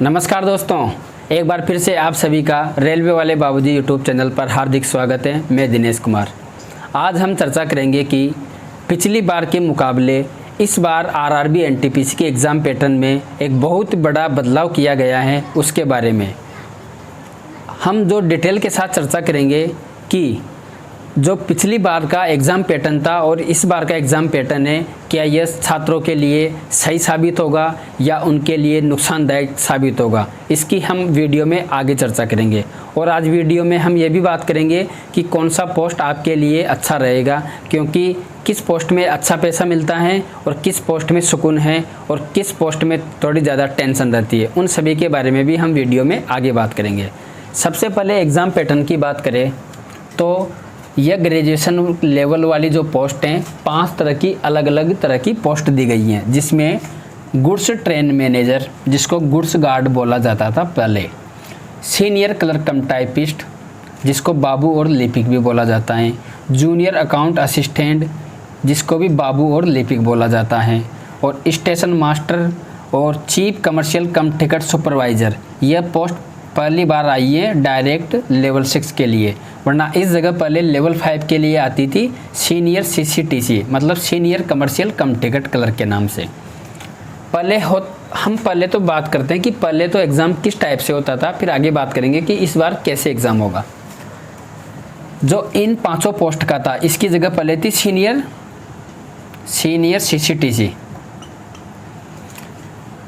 नमस्कार दोस्तों, एक बार फिर से आप सभी का रेलवे वाले बाबूजी यूट्यूब चैनल पर हार्दिक स्वागत है। मैं दिनेश कुमार। आज हम चर्चा करेंगे कि पिछली बार के मुकाबले इस बार आरआरबी एनटीपीसी के एग्ज़ाम पैटर्न में एक बहुत बड़ा बदलाव किया गया है, उसके बारे में हम जो डिटेल के साथ चर्चा करेंगे कि जो पिछली बार का एग्ज़ाम पैटर्न था और इस बार का एग्ज़ाम पैटर्न है, क्या यह छात्रों के लिए सही साबित होगा या उनके लिए नुकसानदायक साबित होगा, इसकी हम वीडियो में आगे चर्चा करेंगे। और आज वीडियो में हम ये भी बात करेंगे कि कौन सा पोस्ट आपके लिए अच्छा रहेगा, क्योंकि किस पोस्ट में अच्छा पैसा मिलता है और किस पोस्ट में सुकून है और किस पोस्ट में थोड़ी ज़्यादा टेंशन रहती है, उन सभी के बारे में भी हम वीडियो में आगे बात करेंगे। सबसे पहले एग्ज़ाम पैटर्न की बात करें तो यह ग्रेजुएशन लेवल वाली जो पोस्ट हैं, 5 तरह की अलग अलग तरह की पोस्ट दी गई हैं, जिसमें गुड्स ट्रेन मैनेजर, जिसको गुड्स गार्ड बोला जाता था पहले, सीनियर क्लर्क कम टाइपिस्ट, जिसको बाबू और लिपिक भी बोला जाता है, जूनियर अकाउंट असिस्टेंट, जिसको भी बाबू और लिपिक बोला जाता है, और स्टेशन मास्टर और chief commercial cum ticket supervisor. यह पोस्ट पहली बार आई है डायरेक्ट लेवल 6 के लिए, वरना इस जगह पहले लेवल 5 के लिए आती थी सीनियर सीसीटीसी, मतलब senior commercial cum ticket clerk के नाम से। हम पहले तो बात करते हैं कि पहले तो एग्ज़ाम किस टाइप से होता था, फिर आगे बात करेंगे कि इस बार कैसे एग्ज़ाम होगा। जो इन 5 पोस्ट का था, इसकी जगह पहले थी सीनियर सीसीटीसी।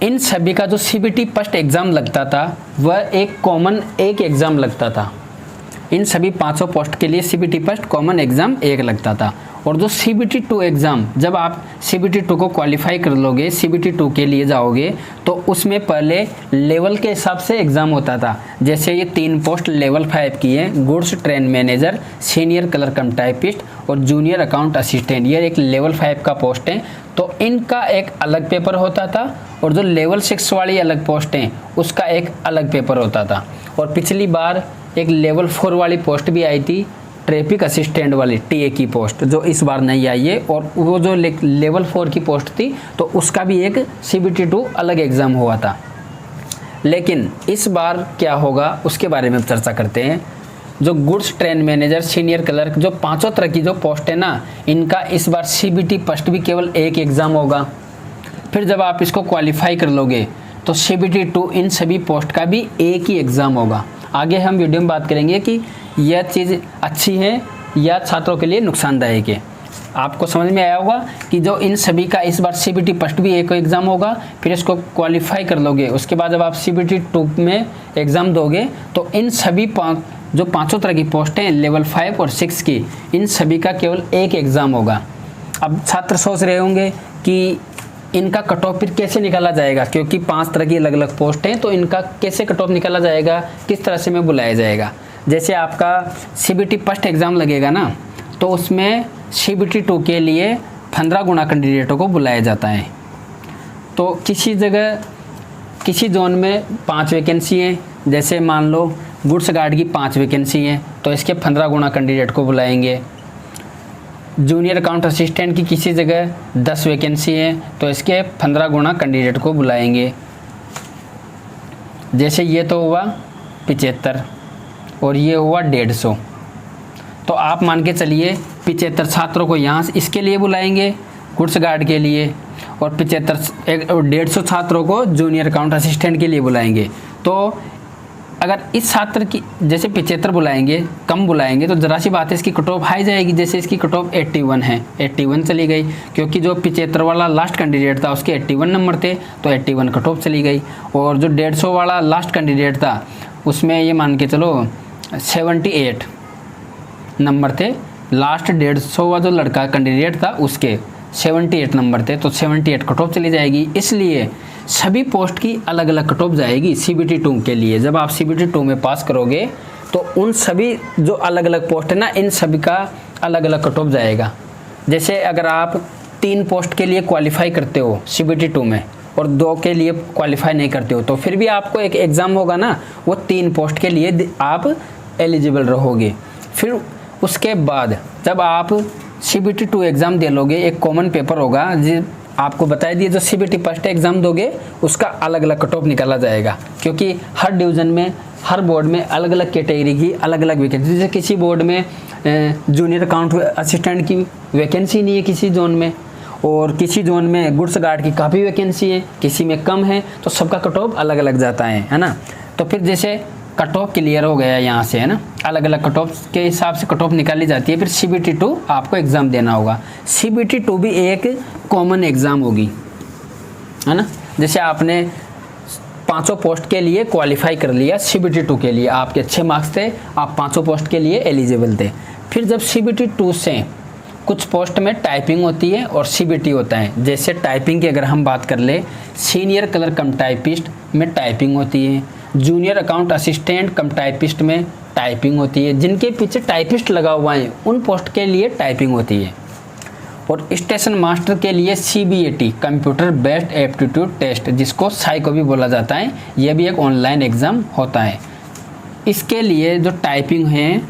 इन सभी का जो सीबीटी फर्स्ट एग्ज़ाम लगता था वह एक कॉमन एक एग्ज़ाम लगता था। इन सभी 5 पोस्ट के लिए सीबीटी फर्स्ट कॉमन एग्ज़ाम एक लगता था। और जो सीबीटी 2 एग्ज़ाम, जब आप सीबीटी 2 को क्वालिफाई कर लोगे, सीबीटी 2 के लिए जाओगे, तो उसमें पहले लेवल के हिसाब से एग्ज़ाम होता था। जैसे ये 3 पोस्ट लेवल 5 की हैं, goods train manager, senior clerk कम टाइपिस्ट और जूनियर अकाउंट असिस्टेंट, ये एक लेवल 5 का पोस्ट है, तो इनका एक अलग पेपर होता था। और जो लेवल 6 वाली अलग पोस्ट हैं, उसका एक अलग पेपर होता था। और पिछली बार एक लेवल 4 वाली पोस्ट भी आई थी, ट्रैफिक असिस्टेंट वाली टीए की पोस्ट, जो इस बार नहीं आई है। और वो जो लेवल 4 की पोस्ट थी, तो उसका भी एक सीबीटी 2 अलग एग्ज़ाम हुआ था। लेकिन इस बार क्या होगा उसके बारे में चर्चा करते हैं। जो goods train manager, senior clerk, जो 5 तरह की जो पोस्ट है ना, इनका इस बार सीबीटी फर्स्ट भी केवल एक एग्ज़ाम होगा। फिर जब आप इसको क्वालिफाई कर लोगे तो सीबीटी 2 इन सभी पोस्ट का भी एक ही एग्ज़ाम होगा। आगे हम वीडियो में बात करेंगे कि यह चीज़ अच्छी है या छात्रों के लिए नुकसानदायक है। आपको समझ में आया होगा कि जो इन सभी का इस बार सीबीटी फर्स्ट भी एक एग्ज़ाम होगा, फिर इसको क्वालिफाई कर लोगे, उसके बाद जब आप सीबीटी 2 में एग्ज़ाम दोगे तो इन सभी जो 5 तरह की पोस्टें हैं लेवल 5 और 6 की, इन सभी का केवल एक एग्ज़ाम होगा। अब छात्र सोच रहे होंगे कि इनका कट ऑफ फिर कैसे निकाला जाएगा, क्योंकि 5 तरह की अलग अलग पोस्ट हैं, तो इनका कैसे कट ऑफ निकाला जाएगा, किस तरह से में बुलाया जाएगा। जैसे आपका सीबीटी फर्स्ट एग्ज़ाम लगेगा ना, तो उसमें सीबीटी 2 के लिए 15 गुना कैंडिडेटों को बुलाया जाता है। तो किसी जगह किसी जोन में 5 वैकेंसी हैं, जैसे मान लो गुड्स गार्ड की 5 वैकेंसी हैं, तो इसके 15 गुना कैंडिडेट को बुलाएंगे। जूनियर अकाउंट असिस्टेंट की किसी जगह 10 वैकेंसी है, तो इसके 15 गुना कैंडिडेट को बुलाएंगे। जैसे ये तो हुआ 75 और ये हुआ 150, तो आप मान के चलिए 75 छात्रों को यहाँ इसके लिए बुलाएंगे गुड्स गार्ड के लिए, और 150 छात्रों को जूनियर अकाउंट असिस्टेंट के लिए बुलाएंगे। तो अगर इस छात्र की जैसे 75 बुलाएंगे, कम बुलाएंगे, तो ज़रा सी बात है इसकी कट ऑफ हाई जाएगी। जैसे इसकी कट ऑफ 81 है, 81 चली गई, क्योंकि जो 75 वाला लास्ट कैंडिडेट था उसके 81 नंबर थे, तो 81 कट ऑफ चली गई। और जो 150 वाला लास्ट कैंडिडेट था, उसमें ये मान के चलो 78 नंबर थे। लास्ट 150 जो लड़का कैंडिडेट था उसके 78 नंबर थे, तो 78 कट ऑफ चली जाएगी। इसलिए सभी पोस्ट की अलग अलग कट ऑफ जाएगी सीबीटी 2 के लिए। जब आप सीबीटी 2 में पास करोगे तो उन सभी जो अलग अलग पोस्ट है ना, इन सभी का अलग अलग कट ऑफ जाएगा। जैसे अगर आप 3 पोस्ट के लिए क्वालिफाई करते हो सीबीटी 2 में और 2 के लिए क्वालिफाई नहीं करते हो, तो फिर भी आपको एक एग्ज़ाम होगा ना, वो 3 पोस्ट के लिए आप एलिजिबल रहोगे। फिर उसके बाद जब आप सीबीटी 2 एग्ज़ाम दे लोगे, एक कॉमन पेपर होगा आपको बताया दिया, जो सीबीटी फर्स्ट एग्जाम दोगे उसका अलग अलग कट ऑफ निकाला जाएगा, क्योंकि हर डिवीज़न में, हर बोर्ड में अलग अलग कैटेगरी की अलग अलग वैकेंसी। जैसे किसी बोर्ड में जूनियर अकाउंट असिस्टेंट की वैकेंसी नहीं है किसी जोन में, और किसी जोन में गुड्स गार्ड की काफ़ी वैकेंसी है, किसी में कम है, तो सबका कट ऑफ अलग अलग जाता है ना। तो फिर जैसे कट ऑफ क्लियर हो गया यहाँ से, है ना, अलग अलग कट ऑफ के हिसाब से कट ऑफ निकाली जाती है। फिर CBT2 आपको एग्ज़ाम देना होगा। CBT2 भी एक कॉमन एग्ज़ाम होगी, है ना। जैसे आपने 500 पोस्ट के लिए क्वालिफाई कर लिया, CBT2 के लिए आपके अच्छे मार्क्स थे, आप 500 पोस्ट के लिए एलिजिबल थे। फिर जब CBT2 से कुछ पोस्ट में टाइपिंग होती है और CBT होता है। जैसे टाइपिंग की अगर हम बात कर ले, सीनियर कलर कम टाइपिस्ट में टाइपिंग होती है, जूनियर अकाउंट असिस्टेंट कम टाइपिस्ट में टाइपिंग होती है। जिनके पीछे टाइपिस्ट लगा हुआ है उन पोस्ट के लिए टाइपिंग होती है। और स्टेशन मास्टर के लिए CBAT computer based aptitude test, जिसको साइको भी बोला जाता है, यह भी एक ऑनलाइन एग्ज़ाम होता है। इसके लिए जो टाइपिंग है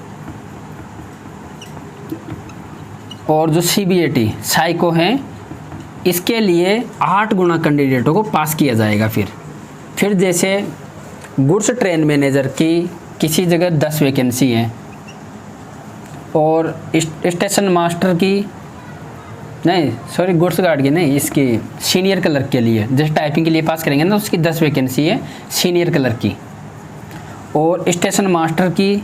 और जो CBAT साइको है, इसके लिए 8 गुना कैंडिडेटों को पास किया जाएगा। फिर जैसे गुड्स ट्रेन मैनेजर की किसी जगह 10 वैकेंसी है, और स्टेशन मास्टर की नहीं, सॉरी, गुड्स गार्ड की नहीं, इसकी सीनियर क्लर्क के लिए, जैसे टाइपिंग के लिए पास करेंगे ना, उसकी 10 वैकेंसी है सीनियर क्लर्क की, और स्टेशन मास्टर की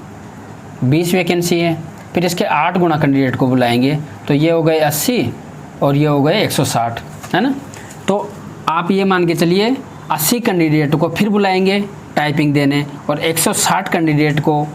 20 वैकेंसी है। फिर इसके 8 गुना कैंडिडेट को बुलाएंगे, तो ये हो गए 80 और ये हो गए 160, है ना। तो आप ये मान के चलिए 80 कैंडिडेट को फिर बुलाएंगे टाइपिंग देने, और 160 कैंडिडेट को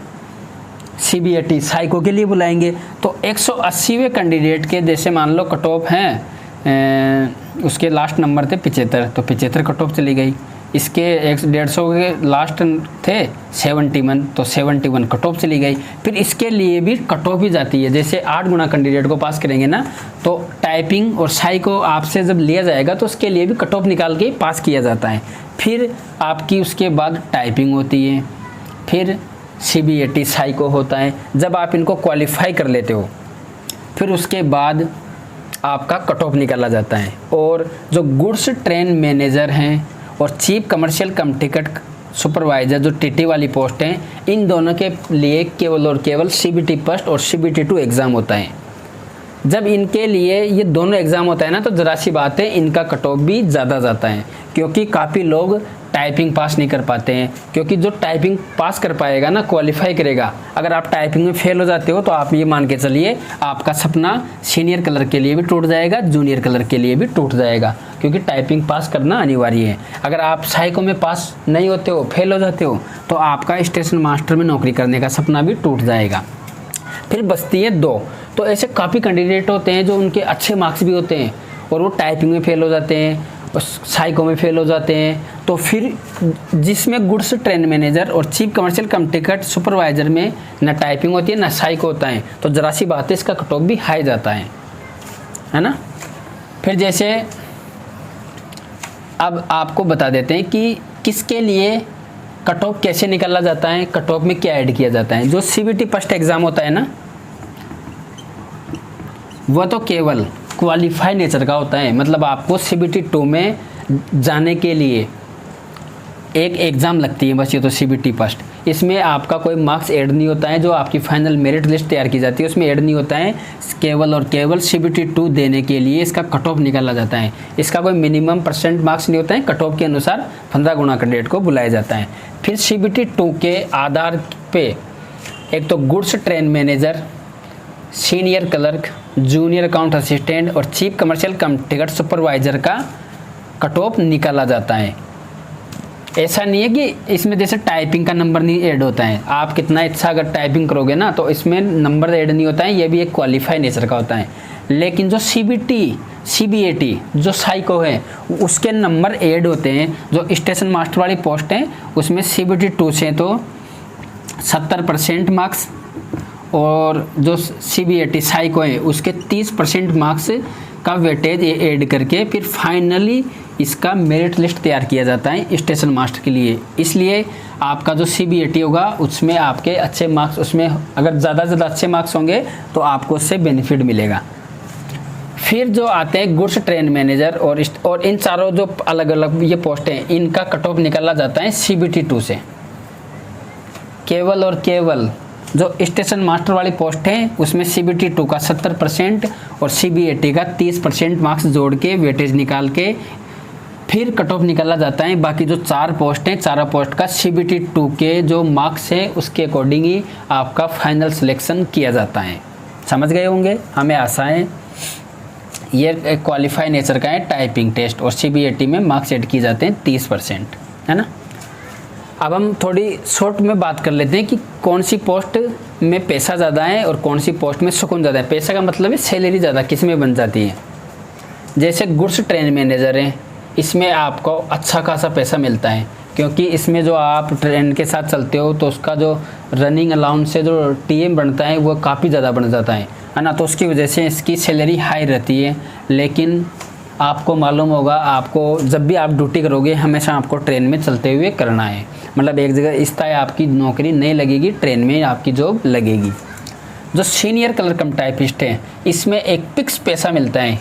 CBAT साइको के लिए बुलाएंगे। तो 180वें कैंडिडेट के जैसे मान लो कट ऑफ हैं, उसके लास्ट नंबर थे 75, तो 75 कट ऑफ चली गई। इसके 150 के लास्ट थे 71, तो 71 कट ऑफ चली गई। फिर इसके लिए भी कट ऑफ ही जाती है। जैसे 8 गुना कैंडिडेट को पास करेंगे ना, तो टाइपिंग और साइको आपसे जब लिया जाएगा तो उसके लिए भी कट ऑफ निकाल के पास किया जाता है। फिर आपकी उसके बाद टाइपिंग होती है, फिर CBAT साइको होता है। जब आप इनको क्वालिफाई कर लेते हो, फिर उसके बाद आपका कट ऑफ निकाला जाता है। और जो गुड्स ट्रेन मैनेजर हैं और chief commercial cum ticket supervisor जो TT वाली पोस्ट हैं, इन दोनों के लिए केवल और केवल CBT फर्स्ट और CBT2 एग्ज़ाम होता है। जब इनके लिए ये दोनों एग्ज़ाम होता है ना, तो ज़रा सी बात है, इनका कट ऑफ भी ज़्यादा जाता है, क्योंकि काफ़ी लोग टाइपिंग पास नहीं कर पाते हैं। क्योंकि जो टाइपिंग पास कर पाएगा ना, क्वालिफाई करेगा, अगर आप टाइपिंग में फेल हो जाते हो तो आप ये मान के चलिए आपका सपना सीनियर कलर के लिए भी टूट जाएगा, जूनियर कलर के लिए भी टूट जाएगा, क्योंकि टाइपिंग पास करना अनिवार्य है। अगर आप साइको में पास नहीं होते हो, फेल हो जाते हो, तो आपका स्टेशन मास्टर में नौकरी करने का सपना भी टूट जाएगा। फिर बचती है 2, तो ऐसे काफ़ी कैंडिडेट होते हैं जो उनके अच्छे मार्क्स भी होते हैं और वो टाइपिंग में फेल हो जाते हैं, साइको में फेल हो जाते हैं। तो फिर जिसमें गुड्स ट्रेन मैनेजर और chief commercial cum ticket supervisor में ना टाइपिंग होती है ना साइको होता है, तो ज़रा सी बात है, इसका कट ऑफ भी हाई जाता है ना। फिर जैसे अब आपको बता देते हैं कि किसके लिए कट ऑफ कैसे निकाला जाता है, कट ऑफ में क्या ऐड किया जाता है। जो CBT फर्स्ट एग्ज़ाम होता है ना, वह तो केवल क्वालिफाई नेचर का होता है। मतलब आपको CBT2 में जाने के लिए एक एग्ज़ाम लगती है बस, ये तो CBT फर्स्ट। इसमें आपका कोई मार्क्स ऐड नहीं होता है, जो आपकी फाइनल मेरिट लिस्ट तैयार की जाती है उसमें ऐड नहीं होता है। केवल और केवल CBT2 देने के लिए इसका कट ऑफ निकाला जाता है। इसका कोई मिनिमम परसेंट मार्क्स नहीं होता है, कट ऑफ के अनुसार 15 गुना कैंडिडेट को बुलाया जाता है। फिर CBT2 के आधार पे एक तो goods train manager, senior clerk, junior account assistant और chief commercial cum ticket supervisor का कट ऑफ निकाला जाता है। ऐसा नहीं है कि इसमें जैसे टाइपिंग का नंबर नहीं ऐड होता है, आप कितना अच्छा अगर टाइपिंग करोगे ना तो इसमें नंबर ऐड नहीं होता है, ये भी एक क्वालिफाई नेचर का होता है। लेकिन जो CBAT जो साइको है उसके नंबर ऐड होते हैं। जो स्टेशन मास्टर वाली पोस्ट है उसमें CBT2 से तो 70% मार्क्स, और जो CBAT साइको है उसके 30% मार्क्स का वेटेज ऐड करके फिर फाइनली इसका मेरिट लिस्ट तैयार किया जाता है स्टेशन मास्टर के लिए। इसलिए आपका जो CBAT होगा उसमें आपके अच्छे मार्क्स, उसमें अगर ज़्यादा से ज़्यादा अच्छे मार्क्स होंगे तो आपको उससे बेनिफिट मिलेगा। फिर जो आते हैं गुड्स ट्रेन मैनेजर और इन चारों जो अलग अलग ये पोस्ट हैं, इनका कट ऑफ निकाला जाता है CBT 2 से। केवल और केवल जो स्टेशन मास्टर वाली पोस्ट है उसमें CBT 2 का 70% और CBAT का 30% मार्क्स जोड़ के वेटेज निकाल के फिर कट ऑफ निकाला जाता है। बाकी जो 4 पोस्ट हैं, चारों पोस्ट का CBT 2 के जो मार्क्स है उसके अकॉर्डिंग ही आपका फाइनल सिलेक्शन किया जाता है। समझ गए होंगे, हमें आशा है। ये क्वालिफाई नेचर का है टाइपिंग टेस्ट और CBAT में मार्क्स ऐड किए जाते हैं 30%, है ना। अब हम थोड़ी शॉर्ट में बात कर लेते हैं कि कौन सी पोस्ट में पैसा ज़्यादा है और कौन सी पोस्ट में सुकून ज़्यादा है। पैसा का मतलब है सैलरी ज़्यादा किस में बन जाती है। जैसे गुड्स ट्रेन मैनेजर है, इसमें आपको अच्छा खासा पैसा मिलता है, क्योंकि इसमें जो आप ट्रेन के साथ चलते हो तो उसका जो रनिंग अलाउंस से जो TM बनता है वो काफ़ी ज़्यादा बन जाता है ना। तो उसकी वजह से इसकी सैलरी हाई रहती है। लेकिन आपको मालूम होगा, आपको जब भी आप ड्यूटी करोगे हमेशा आपको ट्रेन में चलते हुए करना है। मतलब एक जगह स्थायी आपकी नौकरी नहीं लगेगी, ट्रेन में आपकी जॉब लगेगी। जो सीनियर कलर कम टाइपिस्ट है, इसमें एक फिक्स पैसा मिलता है।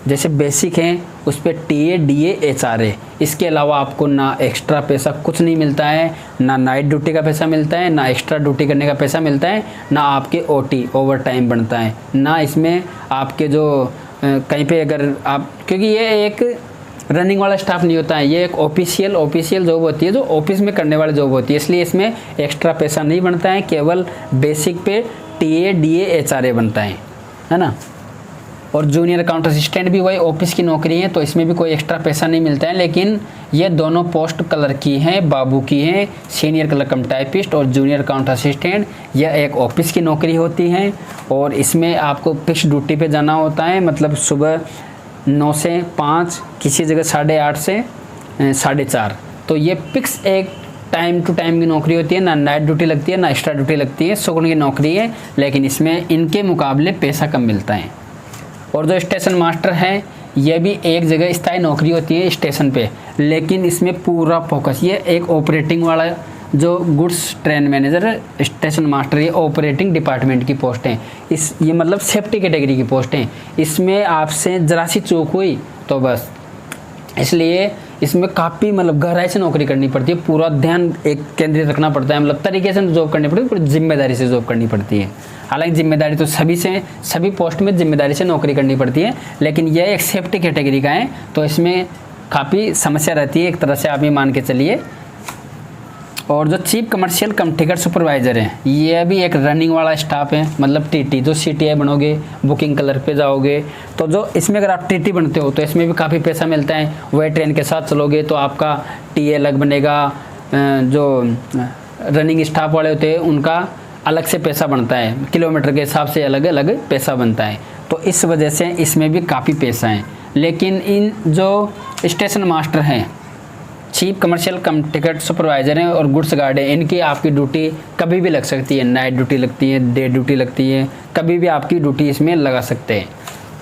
जैसे बेसिक है उस पर TA DA HRA, इसके अलावा आपको ना एक्स्ट्रा पैसा कुछ नहीं मिलता है, ना नाइट ड्यूटी का पैसा मिलता है, ना एक्स्ट्रा ड्यूटी करने का पैसा मिलता है, ना आपके OT ओवर टाइम बनता है, ना इसमें आपके जो कहीं पे अगर आप, क्योंकि ये एक रनिंग वाला स्टाफ नहीं होता है, ये एक ऑफिशियल जॉब होती है जो ऑफिस में करने वाली जॉब होती है। इसलिए इसमें एक्स्ट्रा पैसा नहीं बनता है, केवल बेसिक पे TA DA HRA बनता है ना। और जूनियर अकाउंट असिस्टेंट भी वही ऑफिस की नौकरी है, तो इसमें भी कोई एक्स्ट्रा पैसा नहीं मिलता है। लेकिन ये दोनों पोस्ट कलर की हैं, बाबू की हैं, सीनियर कलर कम टाइपिस्ट और जूनियर अकाउंट असिस्टेंट, यह एक ऑफिस की नौकरी होती है। और इसमें आपको फिक्स ड्यूटी पे जाना होता है, मतलब सुबह 9 से 5, किसी जगह 8:30 से 4:30। तो ये फिक्स एक टाइम टू टाइम की नौकरी होती है, ना नाइट ड्यूटी लगती है ना एक्स्ट्रा ड्यूटी लगती है, सुकून की नौकरी है। लेकिन इसमें इनके मुकाबले पैसा कम मिलता है। और जो स्टेशन मास्टर है, ये भी एक जगह स्थायी नौकरी होती है स्टेशन पे, लेकिन इसमें पूरा फोकस, ये एक ऑपरेटिंग वाला जो goods train manager station master, ये ऑपरेटिंग डिपार्टमेंट की पोस्ट है। ये मतलब सेफ्टी कैटेगरी की पोस्ट है। इसमें आपसे ज़रा सी चूक हुई तो बस, इसलिए इसमें काफ़ी मतलब गहराई से नौकरी करनी पड़ती है, पूरा ध्यान एक केंद्रित रखना पड़ता है, मतलब तरीके से जॉब करनी पड़ती है, पूरी जिम्मेदारी से जॉब करनी पड़ती है। हालांकि जिम्मेदारी तो सभी पोस्ट में जिम्मेदारी से नौकरी करनी पड़ती है, लेकिन यह एक सेफ्टी कैटेगरी का है, तो इसमें काफ़ी समस्या रहती है, एक तरह से आप ये मान के चलिए। और जो chief commercial cum ticket supervisor है, ये भी एक रनिंग वाला स्टाफ है, मतलब TT। जो CTI बनोगे, बुकिंग क्लर्क पे जाओगे, तो जो इसमें अगर आप TT बनते हो तो इसमें भी काफ़ी पैसा मिलता है। वही ट्रेन के साथ चलोगे तो आपका TA अलग बनेगा, जो रनिंग स्टाफ वाले होते हैं उनका अलग से पैसा बनता है, किलोमीटर के हिसाब से अलग अलग पैसा बनता है। तो इस वजह से इसमें भी काफ़ी पैसा है। लेकिन इन जो स्टेशन मास्टर हैं, chief commercial cum ticket supervisor हैं और गुड्स गार्ड है, इनकी आपकी ड्यूटी कभी भी लग सकती है, नाइट ड्यूटी लगती है, डे ड्यूटी लगती है, कभी भी आपकी ड्यूटी इसमें लगा सकते हैं।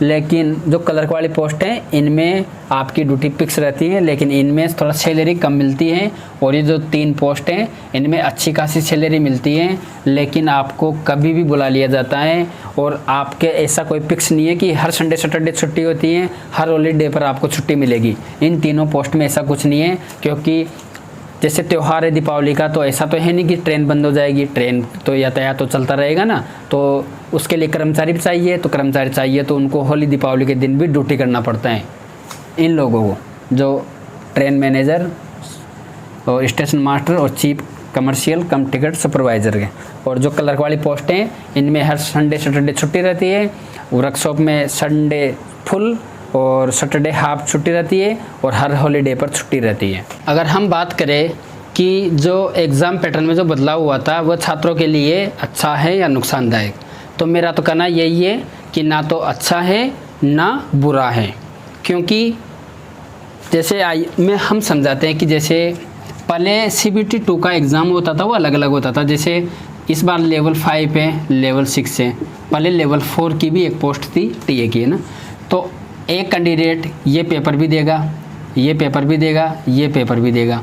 लेकिन जो क्लर्क वाली पोस्ट है, इनमें आपकी ड्यूटी फिक्स रहती है, लेकिन इनमें थोड़ा सैलरी कम मिलती है। और ये जो 3 पोस्ट हैं, इनमें अच्छी खासी सैलरी मिलती है, लेकिन आपको कभी भी बुला लिया जाता है। और आपके ऐसा कोई फिक्स नहीं है कि हर संडे सैटरडे छुट्टी होती है, हर हॉलीडे पर आपको छुट्टी मिलेगी। इन तीनों पोस्ट में ऐसा कुछ नहीं है, क्योंकि जैसे त्यौहार है दीपावली का, तो ऐसा तो है नहीं कि ट्रेन बंद हो जाएगी, ट्रेन तो यातायात तो चलता रहेगा ना, तो उसके लिए कर्मचारी भी चाहिए। तो कर्मचारी चाहिए तो उनको होली दीपावली के दिन भी ड्यूटी करना पड़ता है इन लोगों को, जो ट्रेन मैनेजर और स्टेशन मास्टर और chief commercial cum ticket supervisor के। और जो क्लर्क वाली पोस्टें हैं, इनमें हर संडे सैटरडे छुट्टी रहती है। वर्कशॉप में संडे फुल और सैटरडे हाफ छुट्टी रहती है, और हर हॉलीडे पर छुट्टी रहती है। अगर हम बात करें कि जो एग्ज़ाम पैटर्न में जो बदलाव हुआ था वह छात्रों के लिए अच्छा है या नुकसानदायक, तो मेरा तो कहना यही है कि ना तो अच्छा है ना बुरा है। क्योंकि जैसे हम समझाते हैं कि जैसे पहले CBT 2 का एग्ज़ाम होता था वो अलग अलग होता था। जैसे इस बार लेवल 5 है, लेवल 6 है, पहले लेवल 4 की भी एक पोस्ट थी TA की, है ना। तो एक कैंडिडेट ये पेपर भी देगा, ये पेपर भी देगा, ये पेपर भी देगा।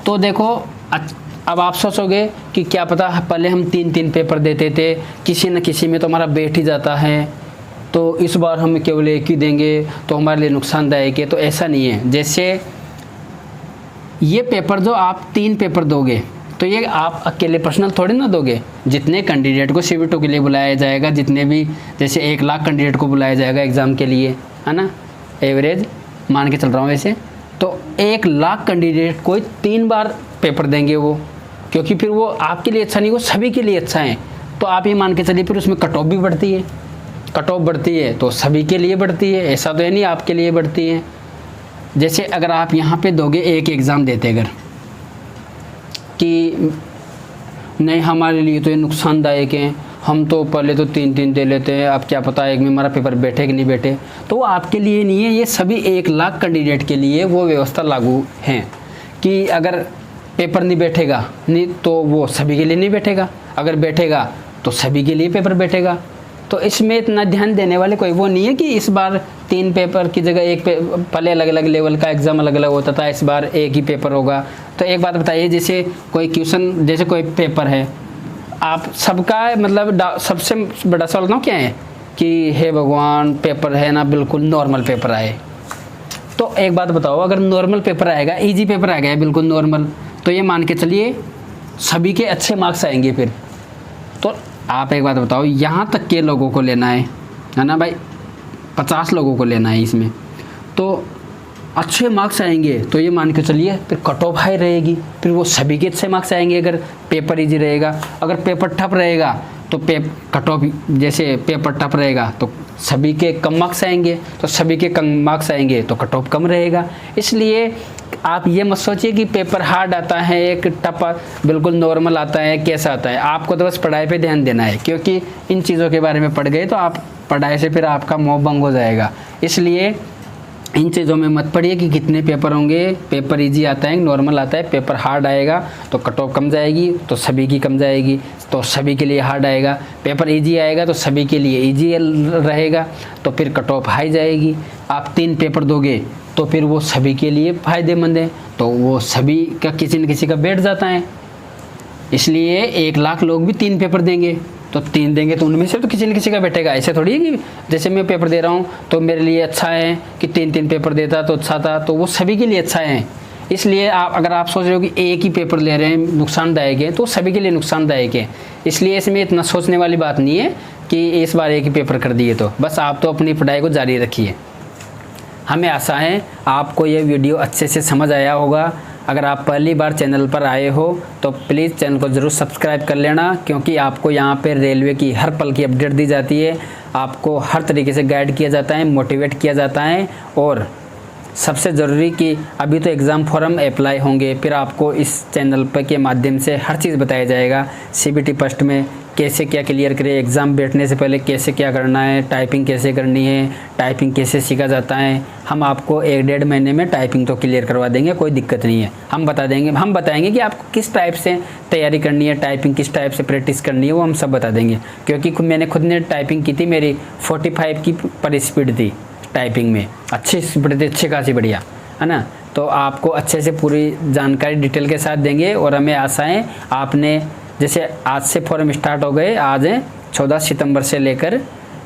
तो देखो अब आप सोचोगे कि क्या पता पहले हम 3-3 पेपर देते थे, किसी न किसी में तो हमारा बैठ ही जाता है। तो इस बार हम केवल एक ही देंगे तो हमारे लिए नुकसानदायक है, तो ऐसा नहीं है। जैसे ये पेपर जो आप 3 पेपर दोगे तो ये आप अकेले पर्सनल थोड़ी ना दोगे, जितने कैंडिडेट को CBT के लिए बुलाया जाएगा, जितने भी जैसे 1 लाख कैंडिडेट को बुलाया जाएगा एग्ज़ाम के लिए, है ना, एवरेज मान के चल रहा हूँ वैसे, तो 1 लाख कैंडिडेट को 3 बार पेपर देंगे वो, क्योंकि फिर वो आपके लिए अच्छा नहीं, वो सभी के लिए अच्छा है। तो आप ये मान के चलिए फिर उसमें कट ऑफ भी बढ़ती है, कट ऑफ बढ़ती है तो सभी के लिए बढ़ती है, ऐसा तो है नहीं आपके लिए बढ़ती है। जैसे अगर आप यहाँ पे दोगे एक एग्ज़ाम देते अगर कि नहीं हमारे लिए तो ये नुकसानदायक है, हम तो पहले तो 3 दे लेते हैं, अब क्या पता एक में हमारा पेपर बैठे कि नहीं बैठे, तो वो आपके लिए नहीं है, ये सभी 1 लाख कैंडिडेट के लिए वो व्यवस्था लागू है कि अगर पेपर नहीं बैठेगा नहीं तो वो सभी के लिए नहीं बैठेगा, अगर बैठेगा तो सभी के लिए पेपर बैठेगा। तो इसमें इतना ध्यान देने वाले कोई वो नहीं है कि इस बार 3 पेपर की जगह एक पहले अलग अलग लेवल का एग्ज़ाम अलग अलग होता था, इस बार एक ही पेपर होगा। तो एक बात बताइए, जैसे कोई क्वेश्चन, जैसे कोई पेपर है, आप सबका मतलब सबसे बड़ा सवाल ना क्या है कि हे भगवान पेपर है ना बिल्कुल नॉर्मल पेपर आए। तो एक बात बताओ, अगर नॉर्मल पेपर आएगा, इजी पेपर आएगा बिल्कुल नॉर्मल, तो ये मान के चलिए सभी के अच्छे मार्क्स आएंगे फिर। तो आप एक बात बताओ, यहाँ तक के लोगों को लेना है ना भाई, 50 लोगों को लेना है इसमें, तो अच्छे मार्क्स आएंगे तो ये मान के चलिए फिर कट ऑफ हाई रहेगी, फिर वो सभी के अच्छे मार्क्स आएंगे अगर पेपर इजी रहेगा। अगर पेपर टफ रहेगा तो कट ऑफ, जैसे पेपर टफ रहेगा तो सभी के कम मार्क्स आएंगे, तो सभी के कम मार्क्स आएंगे तो कट ऑफ कम रहेगा। इसलिए आप ये मत सोचिए कि पेपर हार्ड आता है, एक टफ बिल्कुल नॉर्मल आता है, कैसा आता है। आपको तो बस पढ़ाई पे ध्यान देना है, क्योंकि इन चीज़ों के बारे में पढ़ गए तो आप पढ़ाई से फिर आपका मोह भंग हो जाएगा। इसलिए इन चीज़ों में मत पढ़िए कि कितने पेपर होंगे, पेपर इजी आता है नॉर्मल आता है, पेपर हार्ड आएगा तो कट ऑफ कम जाएगी तो सभी की कम जाएगी, तो सभी के लिए हार्ड आएगा। पेपर इजी आएगा तो सभी के लिए इजी रहेगा तो फिर कट ऑफ हाई जाएगी। आप 3 पेपर दोगे तो फिर वो सभी के लिए फ़ायदेमंद है, तो वो सभी का किसी न किसी का बैठ जाता है। इसलिए 1 लाख लोग भी 3 पेपर देंगे, तो 3 देंगे तो उनमें से तो किसी न किसी का बैठेगा। ऐसे थोड़ी है कि जैसे मैं पेपर दे रहा हूँ तो मेरे लिए अच्छा है कि 3 पेपर देता तो अच्छा था, तो वो सभी के लिए अच्छा है। इसलिए अगर आप सोच रहे हो कि एक ही पेपर ले रहे हैं नुकसानदायक है, तो सभी के लिए नुकसानदायक है। इसलिए इसमें इतना सोचने वाली बात नहीं है कि इस बार एक ही पेपर कर दिए, तो बस आप तो अपनी पढ़ाई को जारी रखिए। हमें आशा है आपको ये वीडियो अच्छे से समझ आया होगा। अगर आप पहली बार चैनल पर आए हो तो प्लीज़ चैनल को ज़रूर सब्सक्राइब कर लेना, क्योंकि आपको यहाँ पे रेलवे की हर पल की अपडेट दी जाती है, आपको हर तरीके से गाइड किया जाता है, मोटिवेट किया जाता है। और सबसे ज़रूरी कि अभी तो एग्ज़ाम फॉर्म अप्लाई होंगे, फिर आपको इस चैनल पर के माध्यम से हर चीज़ बताया जाएगा। CBT फर्स्ट में कैसे क्या क्लियर करें, एग्ज़ाम बैठने से पहले कैसे क्या करना है, टाइपिंग कैसे करनी है, टाइपिंग कैसे सीखा जाता है। हम आपको 1-1.5 महीने में टाइपिंग तो क्लियर करवा देंगे, कोई दिक्कत नहीं है। हम बताएंगे कि आपको किस टाइप से तैयारी करनी है, टाइपिंग किस टाइप से प्रैक्टिस करनी है, वो हम सब बता देंगे। क्योंकि मैंने खुद ने टाइपिंग की थी, मेरी 45 की पर स्पीड थी टाइपिंग में, अच्छी स्पीड थी, अच्छी खासी बढ़िया, है ना। तो आपको अच्छे से पूरी जानकारी डिटेल के साथ देंगे। और हमें आशा है आपने, जैसे आज से फॉर्म स्टार्ट हो गए, आज है 14 सितंबर से लेकर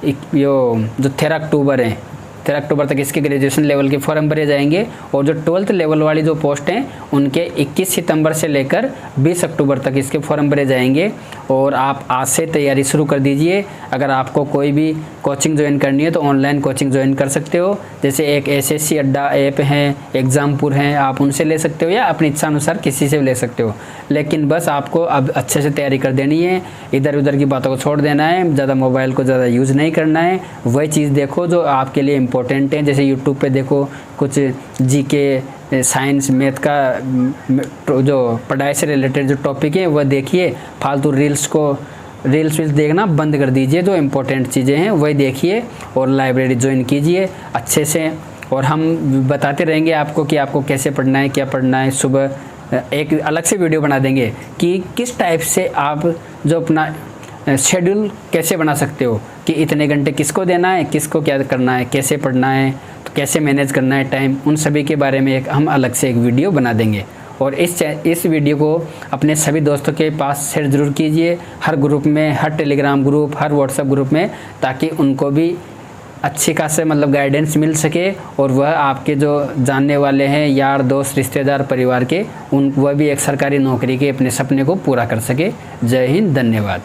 जो 13 अक्टूबर है, 13 अक्टूबर तक इसके ग्रेजुएशन लेवल के फॉर्म भरे जाएंगे। और जो 12th लेवल वाली जो पोस्ट हैं उनके 21 सितंबर से लेकर 20 अक्टूबर तक इसके फॉर्म भरे जाएंगे। और आप आज से तैयारी शुरू कर दीजिए। अगर आपको कोई भी कोचिंग ज्वाइन करनी है तो ऑनलाइन कोचिंग ज्वाइन कर सकते हो। जैसे एक SSC अड्डा ऐप है, एग्ज़ामपुर हैं, आप उनसे ले सकते हो या अपनी इच्छा अनुसार किसी से ले सकते हो। लेकिन बस आपको अब अच्छे से तैयारी कर देनी है, इधर उधर की बातों को छोड़ देना है, ज़्यादा मोबाइल को ज़्यादा यूज़ नहीं करना है। वही चीज़ देखो जो आपके लिए इम्पोर्टेंट है। जैसे यूट्यूब पे देखो कुछ GK, साइंस, मैथ का जो पढ़ाई से रिलेटेड जो टॉपिक है वह देखिए। फालतू रील्स देखना बंद कर दीजिए, जो इम्पोर्टेंट चीज़ें हैं वही देखिए। और लाइब्रेरी ज्वाइन कीजिए अच्छे से। और हम बताते रहेंगे आपको कि आपको कैसे पढ़ना है, क्या पढ़ना है। सुबह एक अलग से वीडियो बना देंगे कि किस टाइप से आप जो अपना शेड्यूल कैसे बना सकते हो, कि इतने घंटे किसको देना है, किसको क्या करना है, कैसे पढ़ना है, तो कैसे मैनेज करना है टाइम, उन सभी के बारे में हम अलग से एक वीडियो बना देंगे। और इस वीडियो को अपने सभी दोस्तों के पास शेयर ज़रूर कीजिए, हर ग्रुप में, हर टेलीग्राम ग्रुप, हर व्हाट्सएप ग्रुप में, ताकि उनको भी अच्छी खासे मतलब गाइडेंस मिल सके और वह आपके जो जानने वाले हैं यार दोस्त रिश्तेदार परिवार के वह भी एक सरकारी नौकरी के अपने सपने को पूरा कर सके। जय हिंद, धन्यवाद।